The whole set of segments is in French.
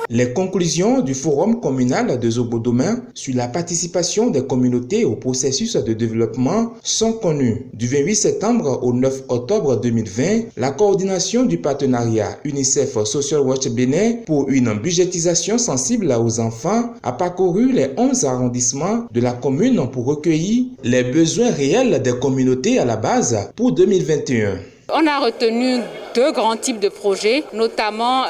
Les conclusions du Forum communal de Zobodomain sur la participation des communautés au processus de développement sont connues. Du 28 septembre au 9 octobre 2020, la coordination du partenariat UNICEF Social Watch Bénin pour une budgétisation sensible aux enfants a parcouru les 11 arrondissements de la commune pour recueillir les besoins réels des communautés à la base pour 2021. On a retenu deux grands types de projets, notamment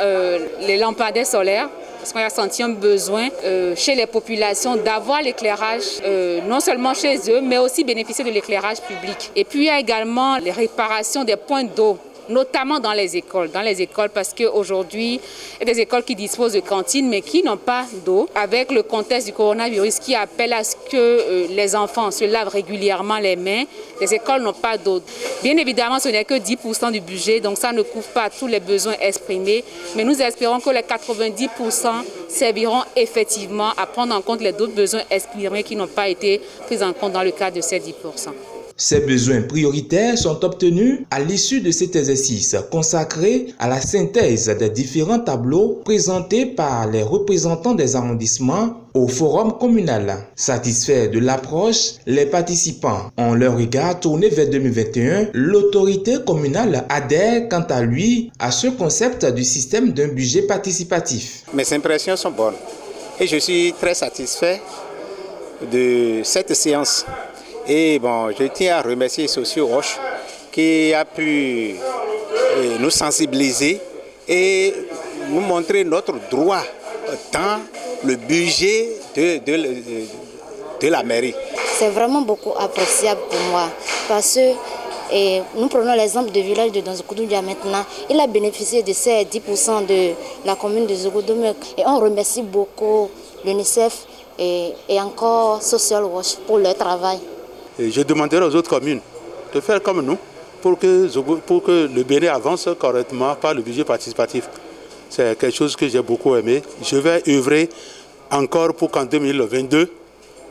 les lampadaires solaires, parce qu'on a senti un besoin chez les populations d'avoir l'éclairage, non seulement chez eux, mais aussi bénéficier de l'éclairage public. Et puis il y a également les réparations des points d'eau, notamment dans les écoles. Parce qu'aujourd'hui, il y a des écoles qui disposent de cantines, mais qui n'ont pas d'eau. Avec le contexte du coronavirus qui appelle à ce que les enfants se lavent régulièrement les mains, les écoles n'ont pas d'eau. Bien évidemment, ce n'est que 10% du budget, donc ça ne couvre pas tous les besoins exprimés. Mais nous espérons que les 90% serviront effectivement à prendre en compte les autres besoins exprimés qui n'ont pas été pris en compte dans le cadre de ces 10%. Ces besoins prioritaires sont obtenus à l'issue de cet exercice consacré à la synthèse des différents tableaux présentés par les représentants des arrondissements au forum communal. Satisfaits de l'approche, les participants ont leur regard tourné vers 2021. L'autorité communale adhère quant à lui à ce concept du système d'un budget participatif. Mes impressions sont bonnes et je suis très satisfait de cette séance. Et bon, je tiens à remercier Social Watch qui a pu nous sensibiliser et nous montrer notre droit dans le budget de la mairie. C'est vraiment beaucoup appréciable pour moi parce que nous prenons l'exemple du village de Danzokoudoundia maintenant. Il a bénéficié de ces 10% de la commune de Zobodomain et on remercie beaucoup l'UNICEF et encore Social Watch pour leur travail. Et je demanderai aux autres communes de faire comme nous pour que le Bénin avance correctement par le budget participatif. C'est quelque chose que j'ai beaucoup aimé. Je vais œuvrer encore pour qu'en 2022,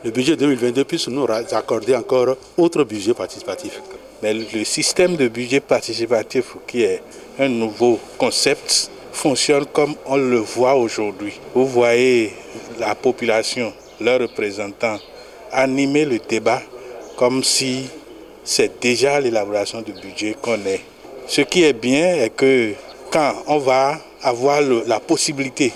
le budget 2022 puisse nous accorder encore autre budget participatif. Mais le système de budget participatif, qui est un nouveau concept, fonctionne comme on le voit aujourd'hui. Vous voyez la population, leurs représentants, animer le débat comme si c'est déjà l'élaboration du budget qu'on est. Ce qui est bien est que quand on va avoir la possibilité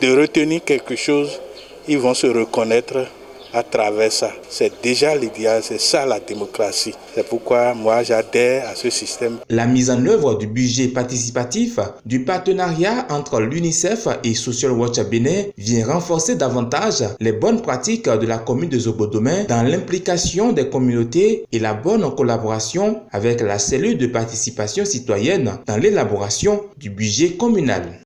de retenir quelque chose, ils vont se reconnaître à travers ça. C'est déjà l'idéal, c'est ça la démocratie. C'est pourquoi moi j'adhère à ce système. La mise en œuvre du budget participatif du partenariat entre l'UNICEF et Social Watch Bénin vient renforcer davantage les bonnes pratiques de la commune de Zobodomain dans l'implication des communautés et la bonne collaboration avec la cellule de participation citoyenne dans l'élaboration du budget communal.